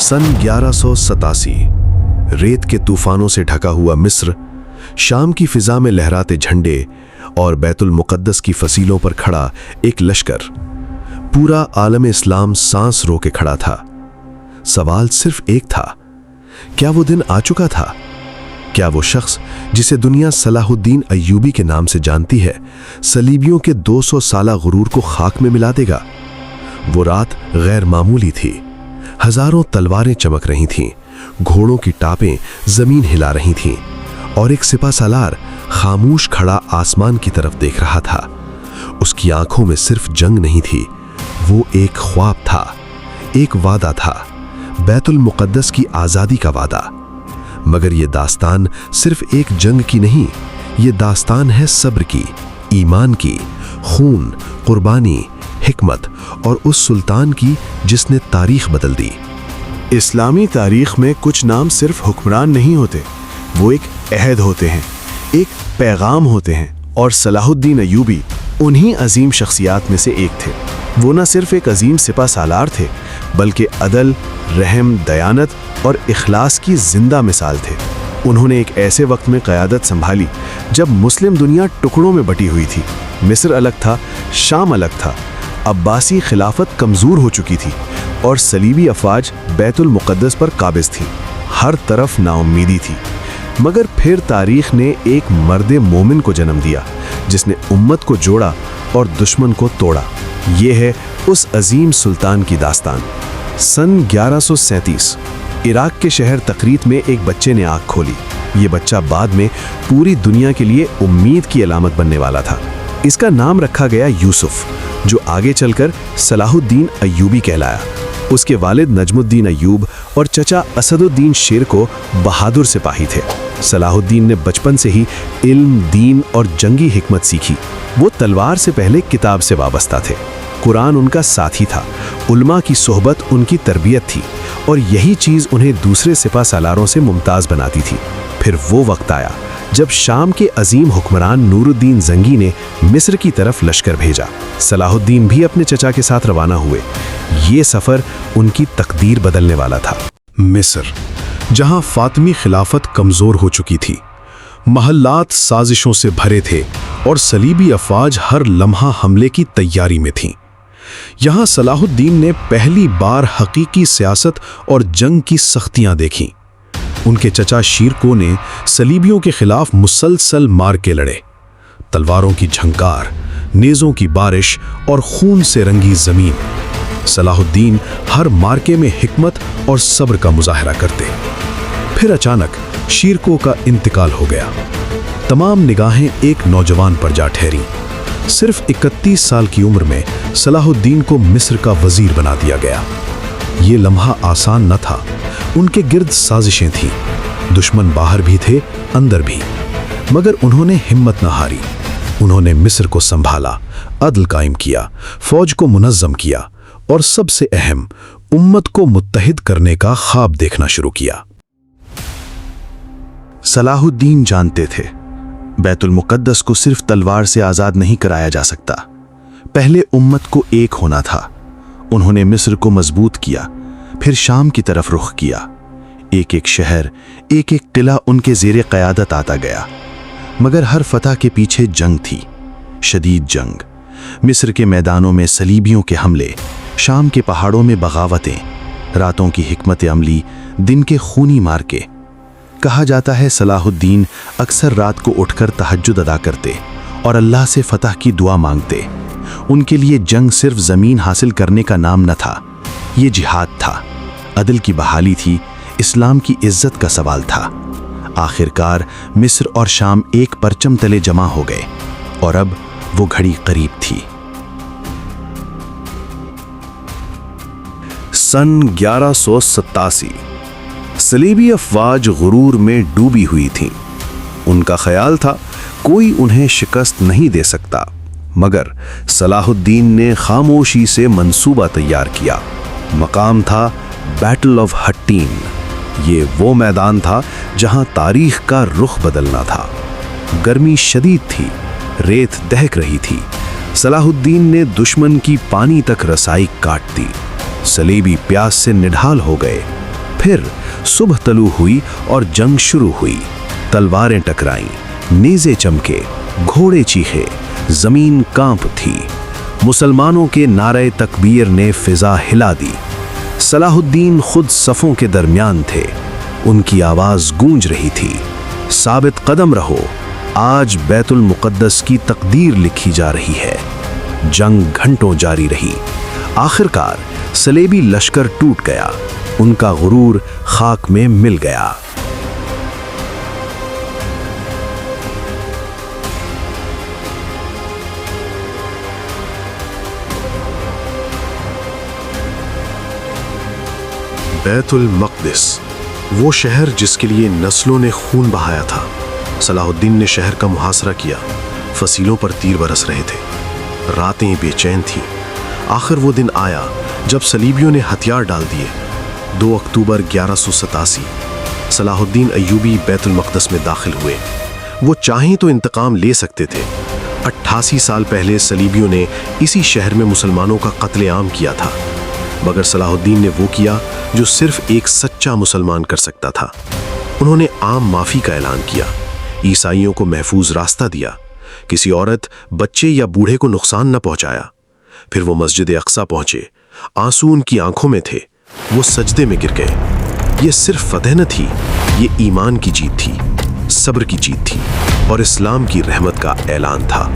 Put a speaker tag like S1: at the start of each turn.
S1: सन 1187 रेत के तूफानों से ढका हुआ मिस्र, शाम की फिजा में लहराते झंडे और बैतुल मुक़द्दस की फसीलों पर खड़ा एक लश्कर। पूरा आलम इस्लाम सांस रोके खड़ा था। सवाल सिर्फ एक था, क्या वो दिन आ चुका था? क्या वो शख्स जिसे दुनिया सलाहुद्दीन अय्यूबी के नाम से जानती है, सलीबियों के 200 साला गुरूर को खाक में मिला देगा? वो रात गैर मामूली थी। हजारों तलवारें चमक रही थीं, घोड़ों की टापें जमीन हिला रही थीं और एक सिपा सालार खामोश खड़ा आसमान की तरफ देख रहा था। उसकी आंखों में सिर्फ जंग नहीं थी, वो एक ख्वाब था, एक वादा था, बैतुल मुक़द्दस की आज़ादी का वादा। मगर ये दास्तान सिर्फ एक जंग की नहीं, ये दास्तान है सब्र की, ईमान की, खून, कुर्बानी, हिकमत और उस सुल्तान की जिसने तारीख बदल दी।
S2: इस्लामी तारीख में कुछ नाम सिर्फ हुक्मरान नहीं होते, वो एक अहद होते हैं, एक पैगाम होते हैं, और सलाहुद्दीन अय्यूबी उन्हीं अजीम शख्सियात में से एक थे। वो न सिर्फ एक अजीम सिपा सालार थे, बल्कि अदल, रहम, दयानत और इखलास की जिंदा मिसाल थे। उन्होंने एक ऐसे वक्त में क़यादत संभाली जब मुस्लिम दुनिया टुकड़ों में बटी हुई थी। मिस्र अलग था, शाम अलग था, अब्बासी खिलाफत कमज़ोर हो चुकी थी और सलीबी अफवाज बैतुल मुक़द्दस पर काबिज़ थी। हर तरफ नाउम्मीदी थी। मगर फिर तारीख़ ने एक मर्द मोमिन को जन्म दिया जिसने उम्मत को जोड़ा और दुश्मन को तोड़ा। ये है उस अजीम सुल्तान की दास्तान। सन 1137 इराक के शहर तकरीत में एक बच्चे ने आँख खोली। ये बच्चा बाद में पूरी दुनिया के लिए उम्मीद की अलामत बनने वाला था। इसका नाम रखा गया यूसुफ, जो आगे चलकर सलाहुद्दीन अय्यूबी कहलाया। उसके वालिद नजमुद्दीन अय्यूब और चचा असदुद्दीन शेर को बहादुर सिपाही थे। सलाहुद्दीन ने बचपन से ही इल्म, दीन और जंगी हिकमत सीखी। वो तलवार से पहले किताब से वाबस्ता थे। कुरान उनका साथी था, उल्मा की सोहबत उनकी तरबियत थी और यही चीज़ उन्हें दूसरे सिपा सालारों से मुमताज़ बनाती थी। फिर वो वक्त आया जब शाम के अजीम हुक्मरान नूरुद्दीन जंगी ने मिस्र की तरफ लश्कर भेजा। सलाहुद्दीन भी अपने चचा के साथ रवाना हुए। ये सफ़र उनकी तकदीर बदलने वाला था।
S1: मिस्र, जहां फातिमी खिलाफत कमज़ोर हो चुकी थी, महल्लात साजिशों से भरे थे और सलीबी अफवाज हर लम्हा हमले की तैयारी में थीं। यहाँ सलाहुद्दीन ने पहली बार हकीकी सियासत और जंग की सख्तियाँ देखीं। उनके चचा शीरको ने सलीबियों के खिलाफ मुसलसल मार के लड़े। तलवारों की झंकार, नेज़ों की बारिश और खून से रंगी ज़मीन। सलाहुद्दीन हर मार्के में हिकमत और सब्र का मुजाहरा करते। फिर अचानक शीरको का इंतकाल हो गया। तमाम निगाहें एक नौजवान पर जा ठहरी। सिर्फ 31 साल की उम्र में सलाहुद्दीन को मिस्र का वजीर बना दिया गया। ये लम्हा आसान न था। उनके गिर्द साजिशें थीं, दुश्मन बाहर भी थे, अंदर भी। मगर उन्होंने हिम्मत न हारी। उन्होंने मिस्र को संभाला, अदल कायम किया, फौज को मुनज़्ज़म किया और सबसे अहम, उम्मत को मुत्तहिद करने का ख्वाब देखना शुरू किया।
S2: सलाहुद्दीन जानते थे, बैतुल मुक़द्दस को सिर्फ तलवार से आज़ाद नहीं कराया जा सकता, पहले उम्मत को एक होना था। उन्होंने मिस्र को मजबूत किया, फिर शाम की तरफ रुख किया। एक एक शहर, एक एक किला उनके ज़ेरे क़यादत आता गया। मगर हर फतह के पीछे जंग थी, शदीद जंग। मिस्र के मैदानों में सलीबियों के हमले, शाम के पहाड़ों में बगावतें, रातों की हिकमत अमली, दिन के खूनी मार्के। कहा जाता है सलाहुद्दीन अक्सर रात को उठकर तहज्जुद अदा करते और अल्लाह से फतह की दुआ मांगते। उनके लिए जंग सिर्फ ज़मीन हासिल करने का नाम न था, ये जिहाद था, अदल की बहाली थी, इस्लाम की इज्जत का सवाल था। आखिरकार मिस्र और शाम एक परचम तले जमा हो गए और अब वो घड़ी करीब थी।
S1: सन 1187 सलीबी अफवाज गुरूर में डूबी हुई थीं। उनका ख्याल था कोई उन्हें शिकस्त नहीं दे सकता। मगर सलाहुद्दीन ने खामोशी से मंसूबा तैयार किया। मकाम था बैटल ऑफ हट्टीन। ये वो मैदान था जहां तारीख का रुख बदलना था। गर्मी शदीद थी, रेत दहक रही थी। सलाहुद्दीन ने दुश्मन की पानी तक रसाई काट दी। सलीबी प्यास से निढाल हो गए। پھر صبح طلوع ہوئی اور جنگ شروع ہوئی۔ تلواریں ٹکرائیں، نیزے چمکے، گھوڑے چیخے، زمین کانپ تھی۔ مسلمانوں کے نعرہ تکبیر نے فضا ہلا دی۔ صلاح الدین خود صفوں کے درمیان تھے، ان کی آواز گونج رہی تھی، ثابت قدم رہو، آج بیت المقدس کی تقدیر لکھی جا رہی ہے۔ جنگ گھنٹوں جاری رہی۔ آخرکار صلیبی لشکر ٹوٹ گیا، ان کا غرور خاک میں مل گیا۔
S3: بیت المقدس، وہ شہر جس کے لیے نسلوں نے خون بہایا تھا۔ صلاح الدین نے شہر کا محاصرہ کیا، فصیلوں پر تیر برس رہے تھے، راتیں بے چین تھیں۔ آخر وہ دن آیا جب صلیبیوں نے ہتھیار ڈال دیے۔ 2 اکتوبر 1187 صلاح الدین ایوبی بیت المقدس میں داخل ہوئے۔ وہ چاہیں تو انتقام لے سکتے تھے۔ 88 سال پہلے صلیبیوں نے اسی شہر میں مسلمانوں کا قتل عام کیا تھا، مگر صلاح الدین نے وہ کیا جو صرف ایک سچا مسلمان کر سکتا تھا۔ انہوں نے عام معافی کا اعلان کیا، عیسائیوں کو محفوظ راستہ دیا، کسی عورت، بچے یا بوڑھے کو نقصان نہ پہنچایا۔ پھر وہ مسجد اقصی پہنچے، آنسو ان کی آنکھوں میں تھے، وہ سجدے میں گر گئے۔ یہ صرف فتح نہ تھی، یہ ایمان کی جیت تھی، صبر کی جیت تھی، اور اسلام کی رحمت کا اعلان تھا۔